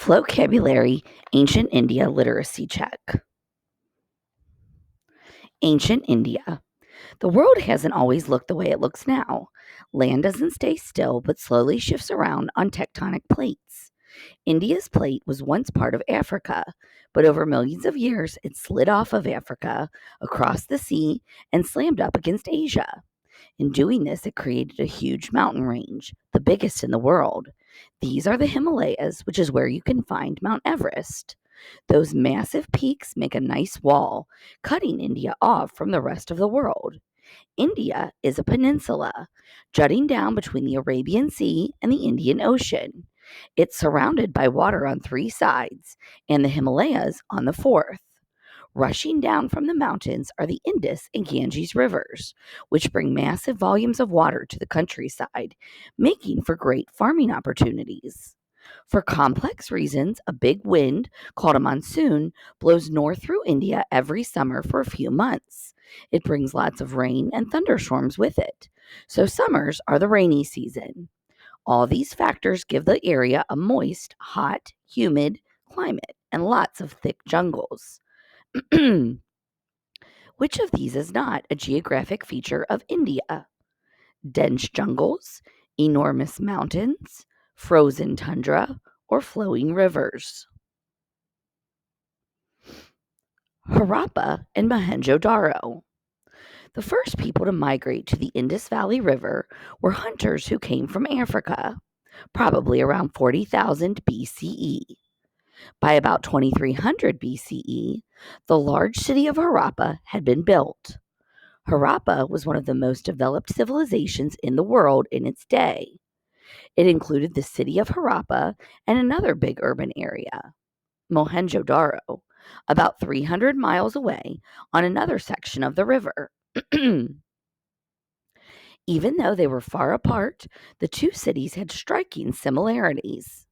Flocabulary, Ancient India Literacy Check. Ancient India. The world hasn't always looked the way it looks now. Land doesn't stay still, but slowly shifts around on tectonic plates. India's plate was once part of Africa, but over millions of years it slid off of Africa, across the sea, and slammed up against Asia. In doing this, it created a huge mountain range, the biggest in the world. These are the Himalayas, which is where you can find Mount Everest. Those massive peaks make a nice wall, cutting India off from the rest of the world. India is a peninsula, jutting down between the Arabian Sea and the Indian Ocean. It's surrounded by water on three sides, and the Himalayas on the fourth. Rushing down from the mountains are the Indus and Ganges rivers, which bring massive volumes of water to the countryside, making for great farming opportunities. For complex reasons, a big wind, called a monsoon, blows north through India every summer for a few months. It brings lots of rain and thunderstorms with it. So summers are the rainy season. All these factors give the area a moist, hot, humid climate and lots of thick jungles. Which of these is not a geographic feature of India? Dense jungles, enormous mountains, frozen tundra, or flowing rivers? Harappa and Mohenjo-daro. The first people to migrate to the Indus Valley River were hunters who came from Africa, probably around 40,000 BCE. By about 2300 BCE, the large city of Harappa had been built. Harappa was one of the most developed civilizations in the world in its day. It included the city of Harappa and another big urban area, Mohenjo-daro, about 300 miles away on another section of the river. Even though they were far apart, the two cities had striking similarities.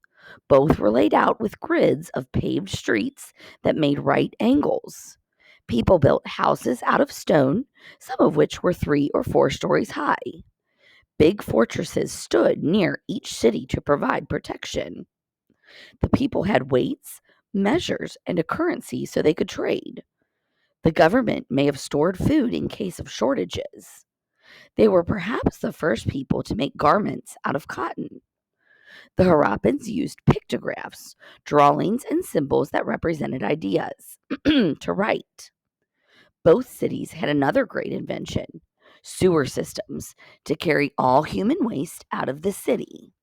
Both were laid out with grids of paved streets that made right angles. People built houses out of stone, some of which were 3 or 4 stories high. Big fortresses stood near each city to provide protection. The people had weights, measures, and a currency so they could trade. The government may have stored food in case of shortages. They were perhaps the first people to make garments out of cotton. The Harappans used pictographs, drawings, and symbols that represented ideas, to write. Both cities had another great invention, sewer systems, to carry all human waste out of the city.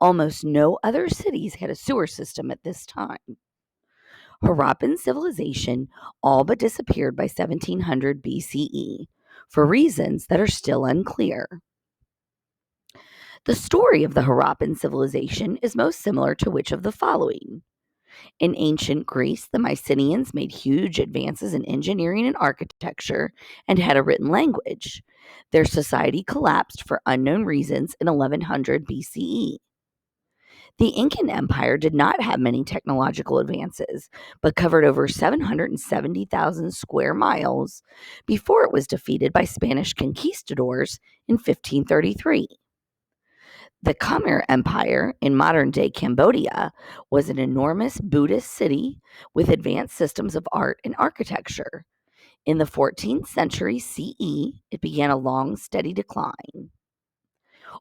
Almost no other cities had a sewer system at this time. Harappan civilization all but disappeared by 1700 BCE for reasons that are still unclear. The story of the Harappan civilization is most similar to which of the following? In ancient Greece, the Mycenaeans made huge advances in engineering and architecture and had a written language. Their society collapsed for unknown reasons in 1100 BCE. The Incan Empire did not have many technological advances, but covered over 770,000 square miles before it was defeated by Spanish conquistadors in 1533. The Khmer Empire in modern day Cambodia was an enormous Buddhist city with advanced systems of art and architecture. In the 14th century CE, it began a long, steady decline.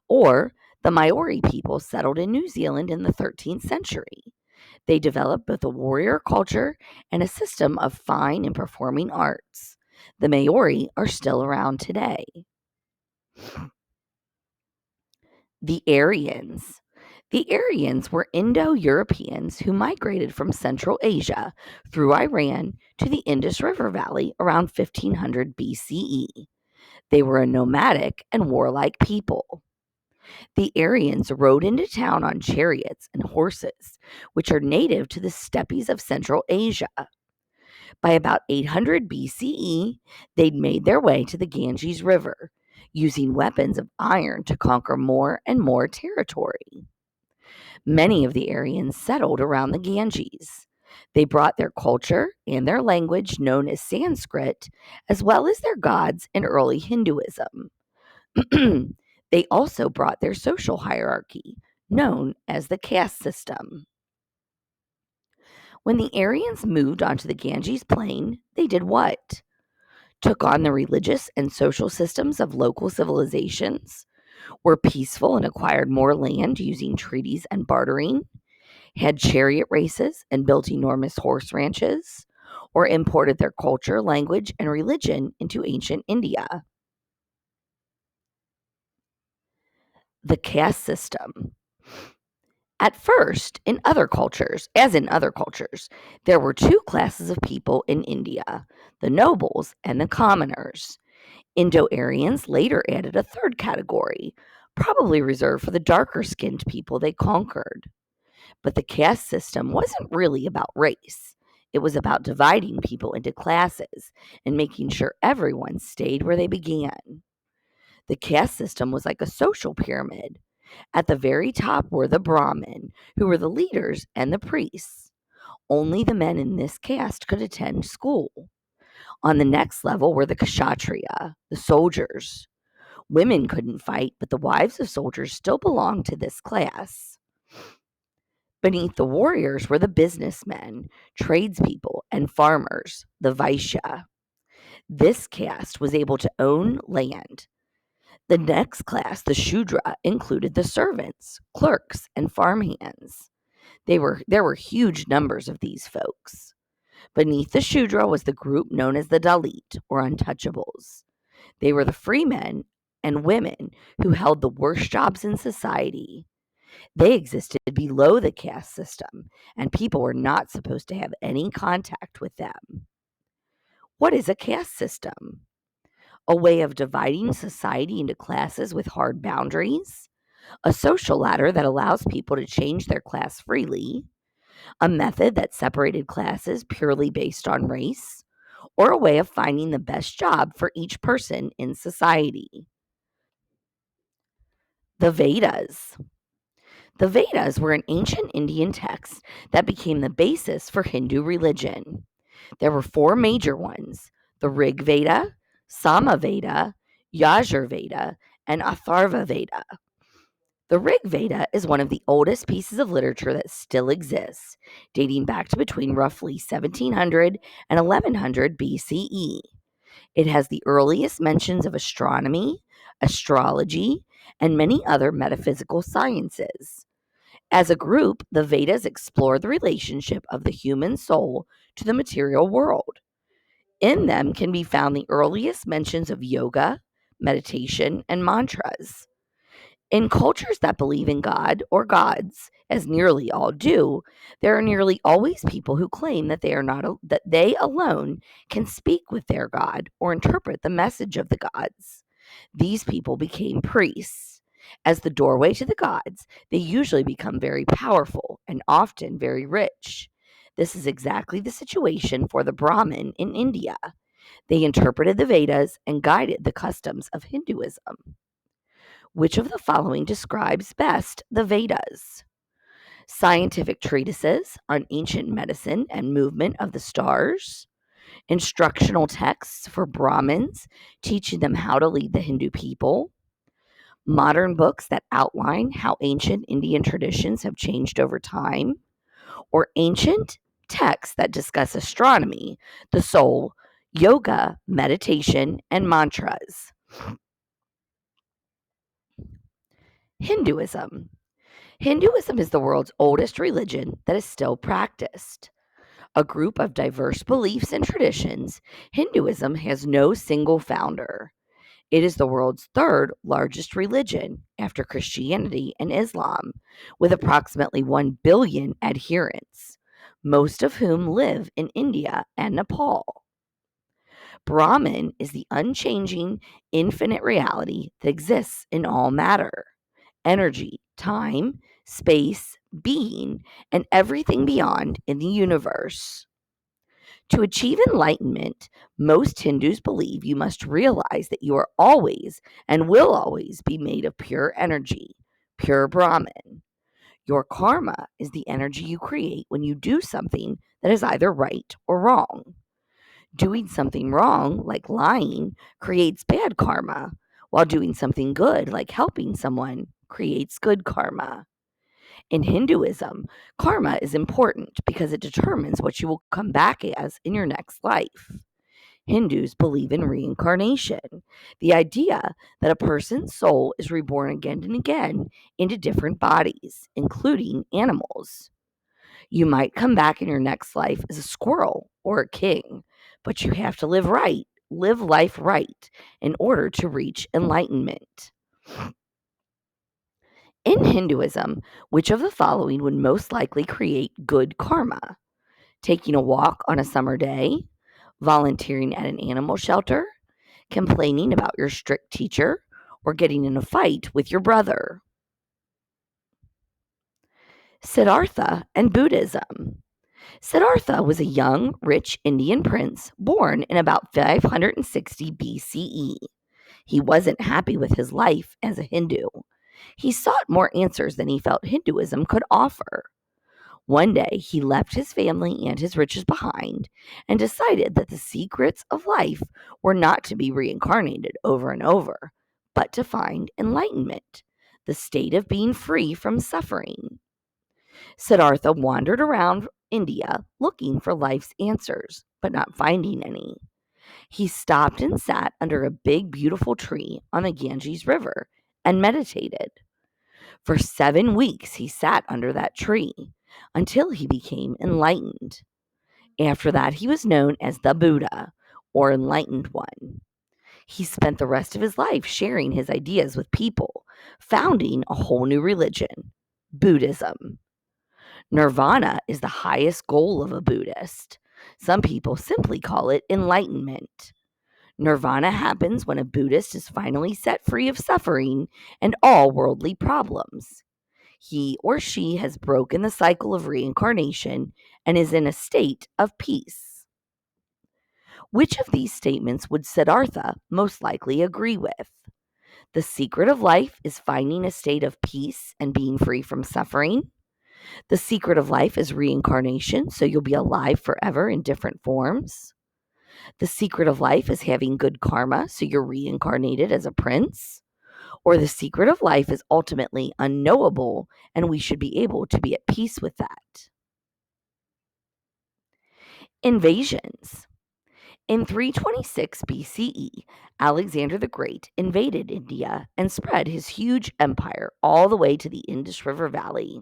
Or the Maori people settled in New Zealand in the 13th century. They developed both a warrior culture and a system of fine and performing arts. The Maori are still around today. The Aryans. The Aryans were Indo-Europeans who migrated from Central Asia through Iran to the Indus River Valley around 1500 BCE. They were a nomadic and warlike people. The Aryans rode into town on chariots and horses, which are native to the steppes of Central Asia. By about 800 BCE, they'd made their way to the Ganges River, using weapons of iron to conquer more and more territory. Many of the Aryans settled around the Ganges. They brought their culture and their language, known as Sanskrit, as well as their gods and early Hinduism. They also brought their social hierarchy, known as the caste system. When the Aryans moved onto the Ganges plain, they did what? Took on the religious and social systems of local civilizations, were peaceful and acquired more land using treaties and bartering, had chariot races and built enormous horse ranches, or imported their culture, language, and religion into ancient India. The caste system. At first, as in other cultures, there were two classes of people in India, the nobles and the commoners. Indo Aryans later added a third category, probably reserved for the darker skinned people they conquered. But the caste system wasn't really about race. It was about dividing people into classes and making sure everyone stayed where they began. The caste system was like a social pyramid. At the very top were the Brahmin, who were the leaders, and the priests. Only the men in this caste could attend school. On the next level were the Kshatriya, the soldiers. Women couldn't fight, but the wives of soldiers still belonged to this class. Beneath the warriors were the businessmen, tradespeople, and farmers, the Vaishya. This caste was able to own land. The next class, the Shudra, included the servants, clerks, and farmhands. There were huge numbers of these folks. Beneath the Shudra was the group known as the Dalit, or untouchables. They were the free men and women who held the worst jobs in society. They existed below the caste system, and people were not supposed to have any contact with them. What is a caste system? A way of dividing society into classes with hard boundaries, a social ladder that allows people to change their class freely, a method that separated classes purely based on race, or a way of finding the best job for each person in society. The Vedas. The Vedas were an ancient Indian text that became the basis for Hindu religion. There were four major ones: the Rig Veda, Sama Veda, Yajur Veda, and Atharva Veda. The Rig Veda is one of the oldest pieces of literature that still exists, dating back to between roughly 1700 and 1100 BCE. It has the earliest mentions of astronomy, astrology, and many other metaphysical sciences. As a group, the Vedas explore the relationship of the human soul to the material world. In them can be found the earliest mentions of yoga, meditation, and mantras. In cultures that believe in God or gods, as nearly all do, there are nearly always people who claim that that they alone can speak with their God or interpret the message of the gods. These people became priests. As the doorway to the gods, they usually become very powerful and often very rich. This is exactly the situation for the Brahmin in India. They interpreted the Vedas and guided the customs of Hinduism. Which of the following describes best the Vedas? Scientific treatises on ancient medicine and movement of the stars, instructional texts for Brahmins teaching them how to lead the Hindu people, modern books that outline how ancient Indian traditions have changed over time, or ancient texts that discuss astronomy, the soul, yoga, meditation, and mantras. Hinduism. Hinduism is the world's oldest religion that is still practiced. A group of diverse beliefs and traditions, Hinduism has no single founder. It is the world's third largest religion after Christianity and Islam, with approximately 1 billion adherents, most of whom live in India and Nepal. Brahman is the unchanging, infinite reality that exists in all matter, energy, time, space, being, and everything beyond in the universe. To achieve enlightenment, most Hindus believe you must realize that you are always and will always be made of pure energy, pure Brahman. Your karma is the energy you create when you do something that is either right or wrong. Doing something wrong, like lying, creates bad karma, while doing something good, like helping someone, creates good karma. In Hinduism, karma is important because it determines what you will come back as in your next life. Hindus believe in reincarnation, the idea that a person's soul is reborn again and again into different bodies, including animals. You might come back in your next life as a squirrel or a king, but you have to live life right, in order to reach enlightenment. In Hinduism, which of the following would most likely create good karma? Taking a walk on a summer day, volunteering at an animal shelter, complaining about your strict teacher, or getting in a fight with your brother. Siddhartha and Buddhism. Siddhartha was a young, rich Indian prince born in about 560 BCE. He wasn't happy with his life as a Hindu. He sought more answers than he felt Hinduism could offer. One day, he left his family and his riches behind and decided that the secrets of life were not to be reincarnated over and over, but to find enlightenment, the state of being free from suffering. Siddhartha wandered around India looking for life's answers, but not finding any. He stopped and sat under a big, beautiful tree on the Ganges River and meditated. For 7 weeks, he sat under that tree until he became enlightened. After that, he was known as the Buddha, or Enlightened One. He spent the rest of his life sharing his ideas with people, founding a whole new religion, Buddhism. Nirvana is the highest goal of a Buddhist. Some people simply call it enlightenment. Nirvana happens when a Buddhist is finally set free of suffering and all worldly problems. He or she has broken the cycle of reincarnation and is in a state of peace. Which of these statements would Siddhartha most likely agree with? The secret of life is finding a state of peace and being free from suffering. The secret of life is reincarnation, so you'll be alive forever in different forms. The secret of life is having good karma, so you're reincarnated as a prince. Or the secret of life is ultimately unknowable, and we should be able to be at peace with that. Invasions. In 326 BCE, Alexander the Great invaded India and spread his huge empire all the way to the Indus River Valley.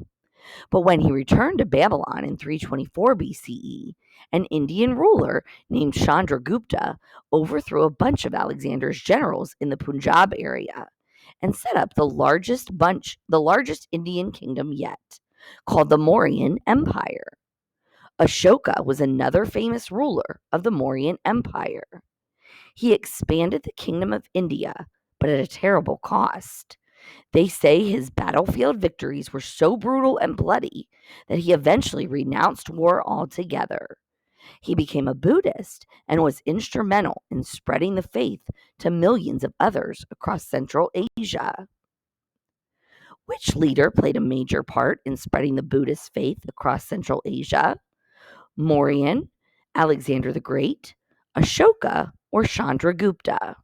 But when he returned to Babylon in 324 BCE, an Indian ruler named Chandragupta overthrew a bunch of Alexander's generals in the Punjab area and set up the largest Indian kingdom yet, called the Mauryan Empire. Ashoka was another famous ruler of the Mauryan Empire. He expanded the kingdom of India, but at a terrible cost. They say his battlefield victories were so brutal and bloody that he eventually renounced war altogether. He became a Buddhist and was instrumental in spreading the faith to millions of others across Central Asia. Which leader played a major part in spreading the Buddhist faith across Central Asia? Mauryan, Alexander the Great, Ashoka, or Chandragupta?